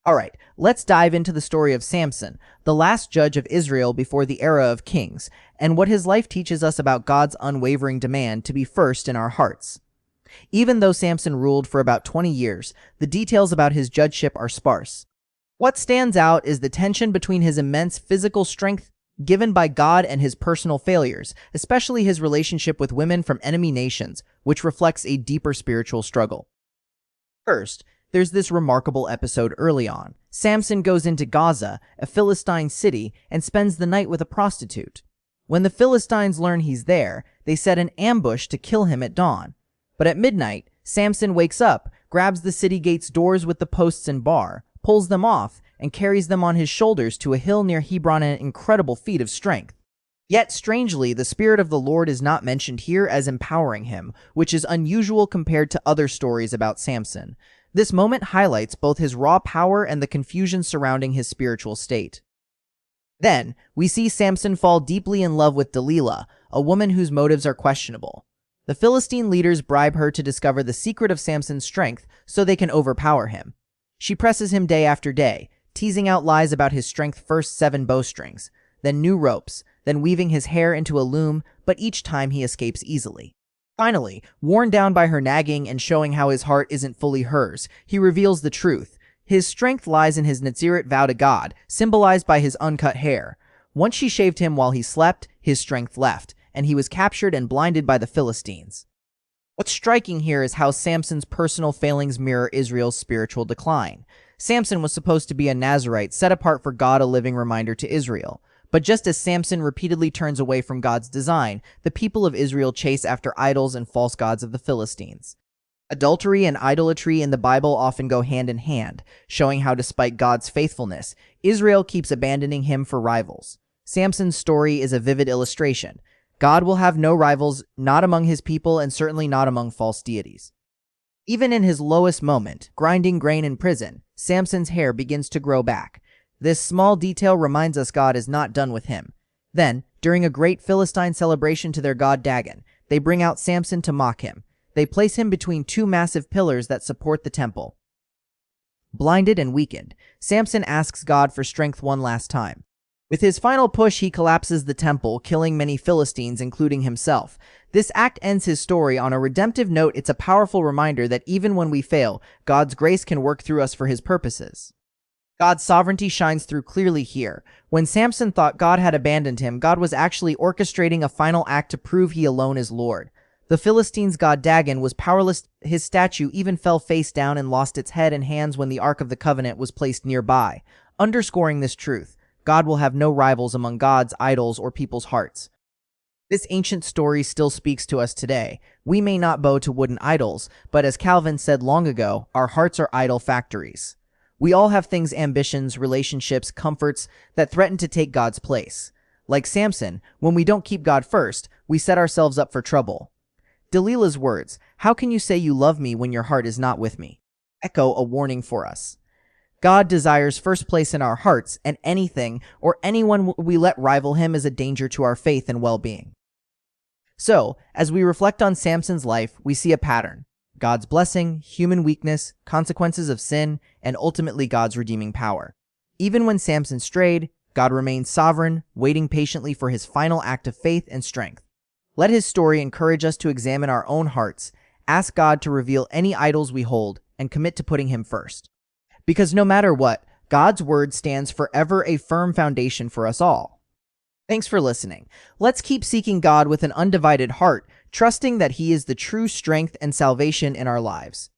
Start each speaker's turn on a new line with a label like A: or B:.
A: Alright, let's dive into the story of Samson, the last judge of Israel before the era of kings, and what his life teaches us about God's unwavering demand to be first in our hearts. Even though Samson ruled for about 20 years, the details about his judgeship are sparse. What stands out is the tension between his immense physical strength given by God and his personal failures, especially his relationship with women from enemy nations, which reflects a deeper spiritual struggle. First, there's this remarkable episode early on. Samson goes into Gaza, a Philistine city, and spends the night with a prostitute. When the Philistines learn he's there, they set an ambush to kill him at dawn. But at midnight, Samson wakes up, grabs the city gate's doors with the posts and bar, pulls them off, and carries them on his shoulders to a hill near Hebron, an incredible feat of strength. Yet, strangely, the Spirit of the Lord is not mentioned here as empowering him, which is unusual compared to other stories about Samson. This moment highlights both his raw power and the confusion surrounding his spiritual state. Then, we see Samson fall deeply in love with Delilah, a woman whose motives are questionable. The Philistine leaders bribe her to discover the secret of Samson's strength so they can overpower him. She presses him day after day, teasing out lies about his strength, first 7 bowstrings, then new ropes, then weaving his hair into a loom, but each time he escapes easily. Finally, worn down by her nagging and showing how his heart isn't fully hers, he reveals the truth. His strength lies in his Nazirite vow to God, symbolized by his uncut hair. Once she shaved him while he slept, his strength left, and he was captured and blinded by the Philistines. What's striking here is how Samson's personal failings mirror Israel's spiritual decline. Samson was supposed to be a Nazirite, set apart for God, a living reminder to Israel. But just as Samson repeatedly turns away from God's design, the people of Israel chase after idols and false gods of the Philistines. Adultery and idolatry in the Bible often go hand in hand, showing how despite God's faithfulness, Israel keeps abandoning him for rivals. Samson's story is a vivid illustration. God will have no rivals, not among his people and certainly not among false deities. Even in his lowest moment, grinding grain in prison, Samson's hair begins to grow back. This small detail reminds us God is not done with him. Then, during a great Philistine celebration to their god Dagon, they bring out Samson to mock him. They place him between 2 massive pillars that support the temple. Blinded and weakened, Samson asks God for strength one last time. With his final push, he collapses the temple, killing many Philistines, including himself. This act ends his story on a redemptive note. It's a powerful reminder that even when we fail, God's grace can work through us for his purposes. God's sovereignty shines through clearly here. When Samson thought God had abandoned him, God was actually orchestrating a final act to prove he alone is Lord. The Philistines' god Dagon was powerless. His statue even fell face down and lost its head and hands when the Ark of the Covenant was placed nearby. Underscoring this truth, God will have no rivals among gods, idols, or people's hearts. This ancient story still speaks to us today. We may not bow to wooden idols, but as Calvin said long ago, our hearts are idol factories. We all have things, ambitions, relationships, comforts that threaten to take God's place. Like Samson, when we don't keep God first, we set ourselves up for trouble. Delilah's words, "How can you say you love me when your heart is not with me?" echo a warning for us. God desires first place in our hearts, and anything or anyone we let rival him is a danger to our faith and well-being. So, as we reflect on Samson's life, we see a pattern. God's blessing, human weakness, consequences of sin, and ultimately God's redeeming power. Even when Samson strayed, God remained sovereign, waiting patiently for his final act of faith and strength. Let his story encourage us to examine our own hearts, ask God to reveal any idols we hold, and commit to putting him first. Because no matter what, God's word stands forever, a firm foundation for us all. Thanks for listening. Let's keep seeking God with an undivided heart, trusting that he is the true strength and salvation in our lives.